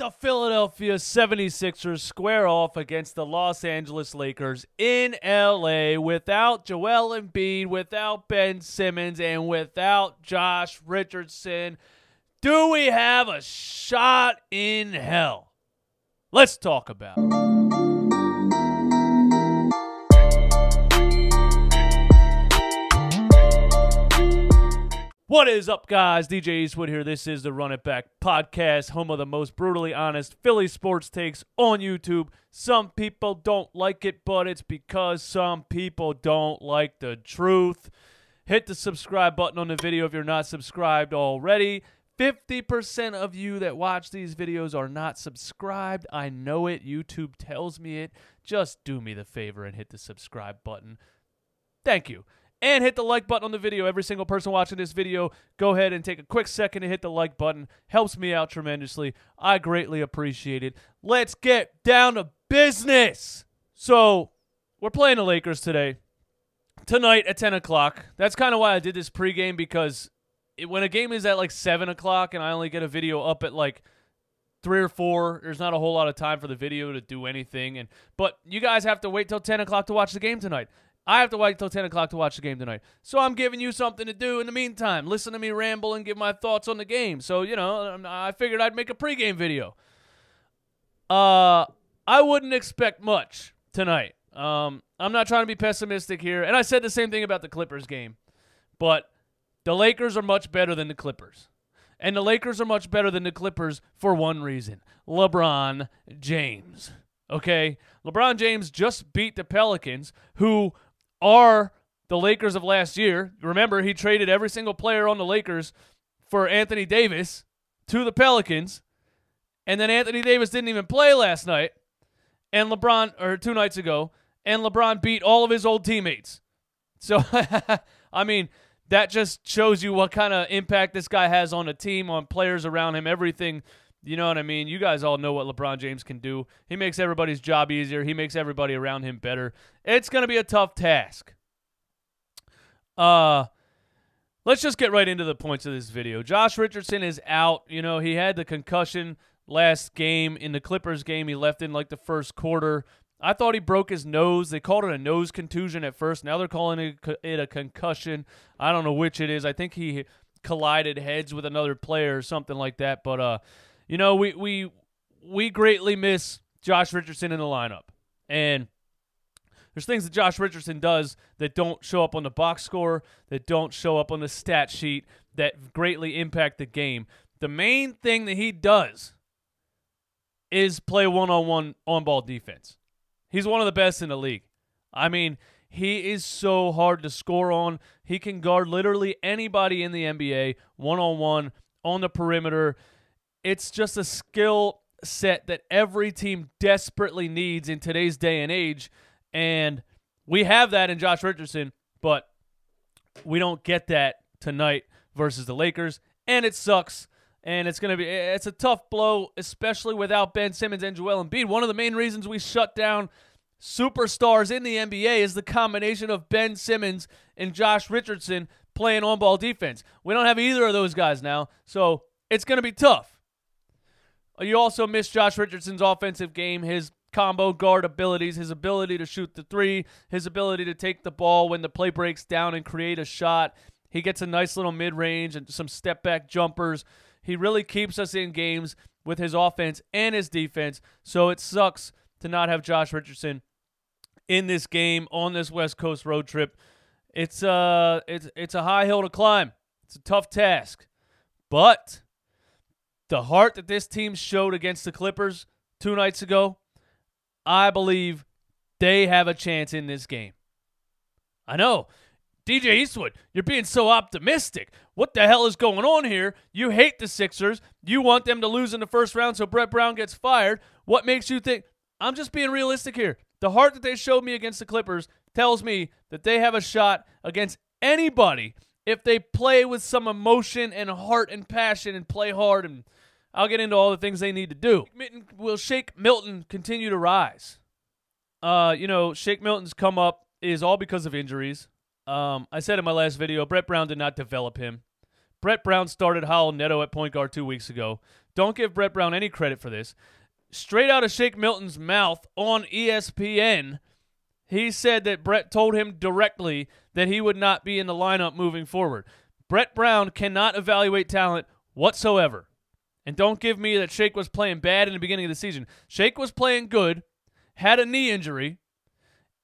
The Philadelphia 76ers square off against the Los Angeles Lakers in LA without Joel Embiid, without Ben Simmons, and without Josh Richardson. Do we have a shot in hell? Let's talk about it. What is up, guys? DJ Eastwood here. This is the Run It Back podcast, home of the most brutally honest Philly sports takes on YouTube. Some people don't like it, but it's because some people don't like the truth. Hit the subscribe button on the video if you're not subscribed already. 50% of you that watch these videos are not subscribed. I know it. YouTube tells me it. Just do me the favor and hit the subscribe button. Thank you. And hit the like button on the video. Every single person watching this video, go ahead and take a quick second to hit the like button. Helps me out tremendously. I greatly appreciate it. Let's get down to business. So, we're playing the Lakers today. Tonight at 10 o'clock. That's kind of why I did this pregame, because when a game is at like 7 o'clock and I only get a video up at like 3 or 4, there's not a whole lot of time for the video to do anything. But you guys have to wait till 10 o'clock to watch the game tonight. I have to wait till 10 o'clock to watch the game tonight. So I'm giving you something to do in the meantime. Listen to me ramble and give my thoughts on the game. So, you know, I figured I'd make a pregame video. I wouldn't expect much tonight. I'm not trying to be pessimistic here. And I said the same thing about the Clippers game. But the Lakers are much better than the Clippers. And the Lakers are much better than the Clippers for one reason. LeBron James. Okay? LeBron James just beat the Pelicans, who are the Lakers of last year. Remember, he traded every single player on the Lakers for Anthony Davis to the Pelicans, and then Anthony Davis didn't even play last night, and 2 nights ago, and LeBron beat all of his old teammates. So, I mean, that just shows you what kind of impact this guy has on the team, on players around him, everything. You know what I mean? You guys all know what LeBron James can do. He makes everybody's job easier. He makes everybody around him better. It's going to be a tough task. Let's just get right into the points of this video. Josh Richardson is out. You know, he had the concussion last game. In the Clippers game, he left in like the first quarter. I thought he broke his nose. They called it a nose contusion at first. Now they're calling it a concussion. I don't know which it is. I think he collided heads with another player or something like that. But, you know, we greatly miss Josh Richardson in the lineup. And there's things that Josh Richardson does that don't show up on the box score, that don't show up on the stat sheet, that greatly impact the game. The main thing that he does is play one-on-one on-ball defense. He's one of the best in the league. I mean, he is so hard to score on. He can guard literally anybody in the NBA one-on-one on the perimeter. It's just a skill set that every team desperately needs in today's day and age, and we have that in Josh Richardson, but we don't get that tonight versus the Lakers, and it sucks, and it's a tough blow, especially without Ben Simmons and Joel Embiid. One of the main reasons we shut down superstars in the NBA is the combination of Ben Simmons and Josh Richardson playing on-ball defense. We don't have either of those guys now, so it's going to be tough. You also miss Josh Richardson's offensive game, his combo guard abilities, his ability to shoot the three, his ability to take the ball when the play breaks down and create a shot. He gets a nice little mid-range and some step-back jumpers. He really keeps us in games with his offense and his defense, so it sucks to not have Josh Richardson in this game on this West Coast road trip. It's a high hill to climb. It's a tough task, but the heart that this team showed against the Clippers 2 nights ago, I believe they have a chance in this game. I know. DJ Eastwood, you're being so optimistic. What the hell is going on here? You hate the Sixers. You want them to lose in the first round so Brett Brown gets fired. What makes you think? I'm just being realistic here. The heart that they showed me against the Clippers tells me that they have a shot against anybody if they play with some emotion and heart and passion and play hard, and I'll get into all the things they need to do. Will Shake Milton continue to rise? You know, Shake Milton's come up is all because of injuries. I said in my last video, Brett Brown did not develop him. Brett Brown started Howell Neto at point guard 2 weeks ago. don't give Brett Brown any credit for this. Straight out of Shake Milton's mouth on ESPN, he said that Brett told him directly that he would not be in the lineup moving forward. Brett Brown cannot evaluate talent whatsoever. And don't give me that Shake was playing bad in the beginning of the season. Shake was playing good, had a knee injury,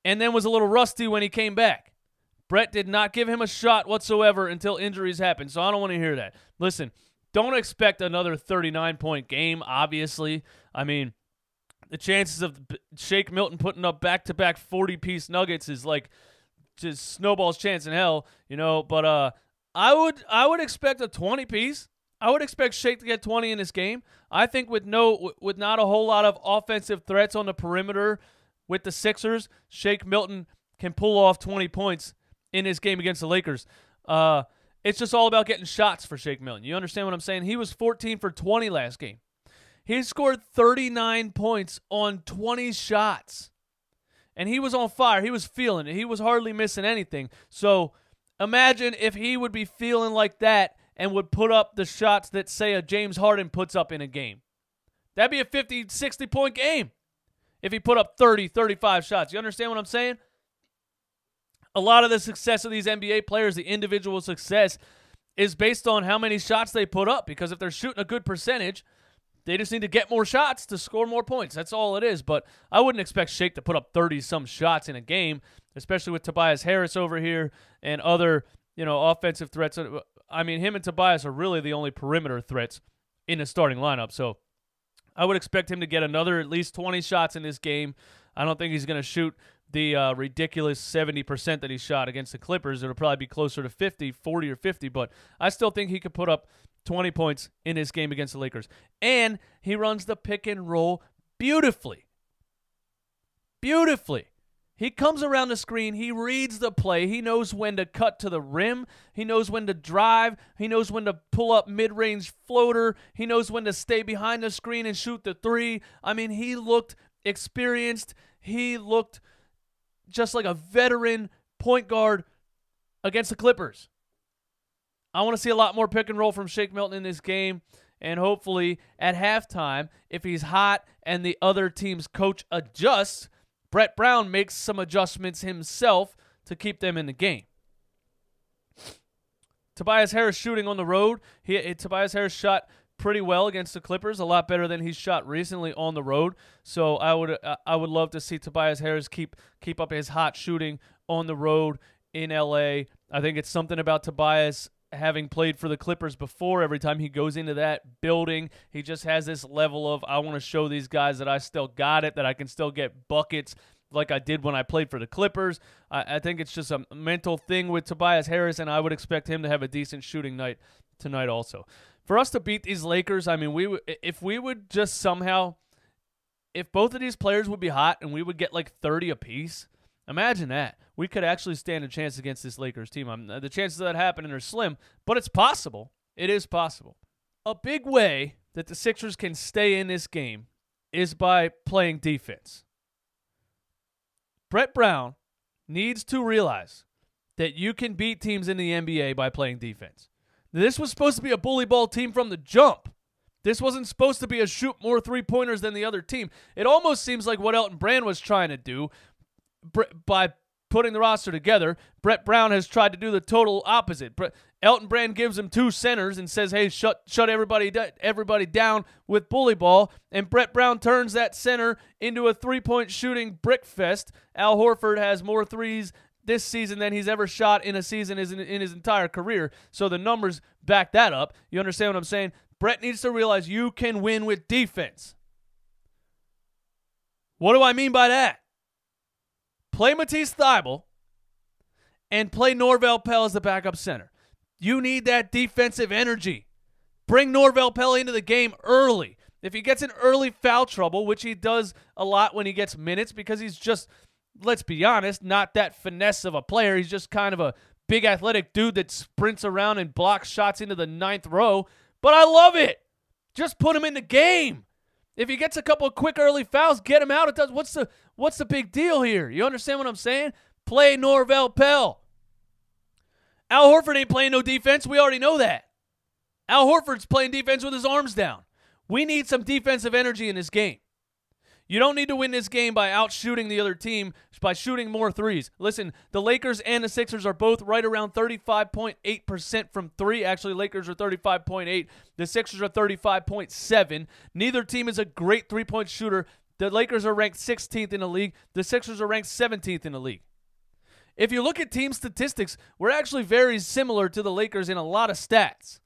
and then was a little rusty when he came back. Brett did not give him a shot whatsoever until injuries happened, so I don't want to hear that. Listen, don't expect another 39-point game, obviously. I mean, the chances of Shake Milton putting up back-to-back 40-piece nuggets is like just snowball's chance in hell, but I would expect a 20-piece. I would expect Shake to get 20 in this game. I think with not a whole lot of offensive threats on the perimeter with the Sixers, Shake Milton can pull off 20 points in his game against the Lakers. It's just all about getting shots for Shake Milton. You understand what I'm saying? He was 14 for 20 last game. He scored 39 points on 20 shots. And he was on fire. He was feeling it. He was hardly missing anything. So imagine if he would be feeling like that and would put up the shots that, say, a James Harden puts up in a game. That'd be a 50, 60-point game if he put up 30, 35 shots. You understand what I'm saying? A lot of the success of these NBA players, the individual success, is based on how many shots they put up, because if they're shooting a good percentage, they just need to get more shots to score more points. That's all it is. But I wouldn't expect Shake to put up 30-some shots in a game, especially with Tobias Harris over here and other, offensive threats. I mean, him and Tobias are really the only perimeter threats in the starting lineup. So I would expect him to get another at least 20 shots in this game. I don't think he's going to shoot the ridiculous 70% that he shot against the Clippers. It'll probably be closer to 40 or 50, but I still think he could put up 20 points in his game against the Lakers. And he runs the pick and roll beautifully. Beautifully. He comes around the screen. He reads the play. He knows when to cut to the rim. He knows when to drive. He knows when to pull up mid-range floater. He knows when to stay behind the screen and shoot the three. I mean, he looked experienced. He looked just like a veteran point guard against the Clippers. I want to see a lot more pick and roll from Shake Milton in this game. And hopefully at halftime, if he's hot and the other team's coach adjusts, Brett Brown makes some adjustments himself to keep them in the game. Tobias Harris shooting on the road. Tobias Harris shot pretty well against the Clippers, a lot better than he's shot recently on the road. So I would love to see Tobias Harris keep up his hot shooting on the road in LA. I think it's something about Tobias having played for the Clippers before. Every time he goes into that building, he just has this level of, I want to show these guys that I still got it, that I can still get buckets like I did when I played for the Clippers. I think it's just a mental thing with Tobias Harris, and I would expect him to have a decent shooting night tonight also. For us to beat these Lakers, I mean, if we would just somehow, if both of these players would be hot and we would get like 30 apiece, imagine that. We could actually stand a chance against this Lakers team. The chances of that happening are slim, but it's possible. It is possible. A big way that the Sixers can stay in this game is by playing defense. Brett Brown needs to realize that you can beat teams in the NBA by playing defense. This was supposed to be a bully ball team from the jump. This wasn't supposed to be a shoot more three-pointers than the other team. It almost seems like what Elton Brand was trying to do by putting the roster together. Brett Brown has tried to do the total opposite. Elton Brand gives him two centers and says, hey, shut everybody down with bully ball. And Brett Brown turns that center into a three-point shooting brick fest. Al Horford has more threes this season than he's ever shot in a season in his entire career. So the numbers back that up. You understand what I'm saying? Brett needs to realize you can win with defense. What do I mean by that? Play Matisse Thybulle and play Norvel Pelle as the backup center. You need that defensive energy. Bring Norvel Pelle into the game early. If he gets in early foul trouble, which he does a lot when he gets minutes because he's just, let's be honest, not that finesse of a player. He's just kind of a big athletic dude that sprints around and blocks shots into the ninth row. But I love it. Just put him in the game. If he gets a couple of quick early fouls, get him out. It does. What's the big deal here? You understand what I'm saying? Play Norvel Pelle. Al Horford ain't playing no defense. We already know that. Al Horford's playing defense with his arms down. We need some defensive energy in this game. You don't need to win this game by outshooting the other team by shooting more threes. Listen, the Lakers and the Sixers are both right around 35.8% from three. Actually, Lakers are 35.8. The Sixers are 35.7. Neither team is a great three-point shooter. The Lakers are ranked 16th in the league. The Sixers are ranked 17th in the league. If you look at team statistics, we're actually very similar to the Lakers in a lot of stats.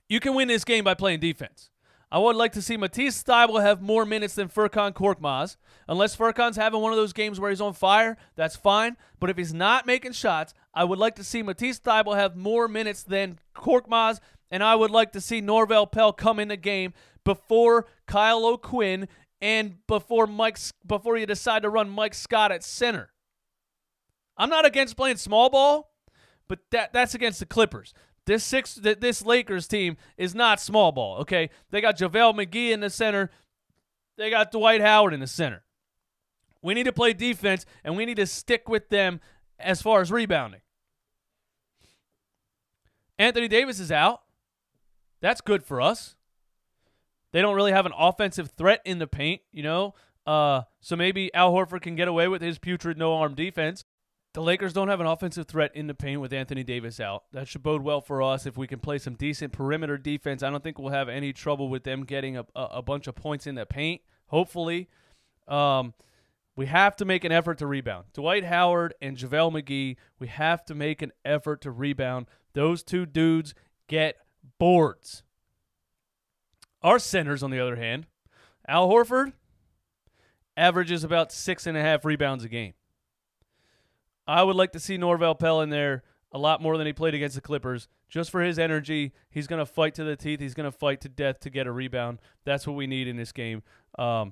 You can win this game by playing defense. I would like to see Matisse Thybulle have more minutes than Furkan Korkmaz. Unless Furkan's having one of those games where he's on fire, that's fine. But if he's not making shots, I would like to see Matisse Thybulle have more minutes than Korkmaz, and I would like to see Norvel Pelle come in the game before Kyle O'Quinn and before you decide to run Mike Scott at center. I'm not against playing small ball, but that's against the Clippers. This Lakers team is not small ball, okay? They got JaVale McGee in the center. They got Dwight Howard in the center. We need to play defense, and we need to stick with them as far as rebounding. Anthony Davis is out. That's good for us. They don't really have an offensive threat in the paint, you know? So maybe Al Horford can get away with his putrid no-arm defense. The Lakers don't have an offensive threat in the paint with Anthony Davis out. That should bode well for us if we can play some decent perimeter defense. I don't think we'll have any trouble with them getting a bunch of points in the paint, hopefully. We have to make an effort to rebound. Dwight Howard and JaVale McGee, we have to make an effort to rebound. Those two dudes get boards. Our centers, on the other hand, Al Horford averages about 6.5 rebounds a game. I would like to see Norvel Pelle in there a lot more than he played against the Clippers. Just for his energy, he's going to fight to the teeth. He's going to fight to death to get a rebound. That's what we need in this game. We're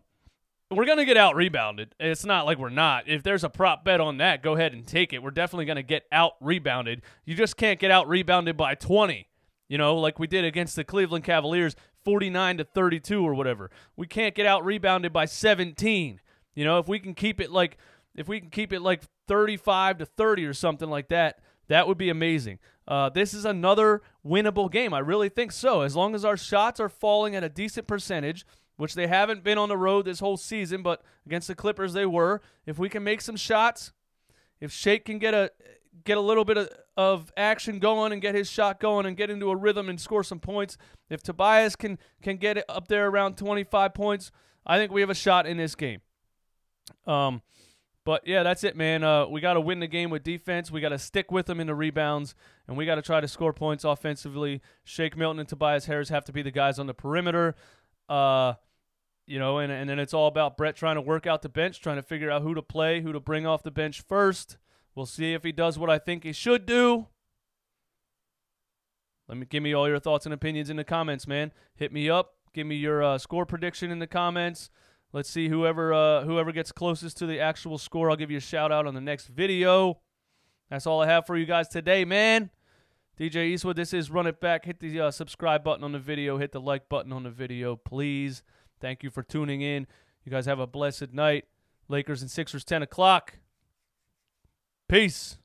going to get out-rebounded. It's not like we're not. If there's a prop bet on that, go ahead and take it. We're definitely going to get out-rebounded. You just can't get out-rebounded by 20, you know, like we did against the Cleveland Cavaliers, 49-32 or whatever. We can't get out-rebounded by 17. You know, if we can keep it like 35-30 or something like that, that would be amazing. This is another winnable game. I really think so. As long as our shots are falling at a decent percentage, which they haven't been on the road this whole season, but against the Clippers they were. If we can make some shots, if Shake can get a little bit of action going and get his shot going and get into a rhythm and score some points, if Tobias can get it up there around 25 points, I think we have a shot in this game. But, yeah, that's it, man. We got to win the game with defense. We got to stick with them in the rebounds, and we got to try to score points offensively. Shake Milton and Tobias Harris have to be the guys on the perimeter. You know, and then it's all about Brett trying to work out the bench, trying to figure out who to play, who to bring off the bench first. We'll see if he does what I think he should do. Give me all your thoughts and opinions in the comments, man. Hit me up. Give me your score prediction in the comments. Let's see whoever gets closest to the actual score. I'll give you a shout-out on the next video. That's all I have for you guys today, man. DJ Eastwood, this is Run It Back. Hit the subscribe button on the video. Hit the like button on the video, please. Thank you for tuning in. You guys have a blessed night. Lakers and Sixers, 10 o'clock. Peace.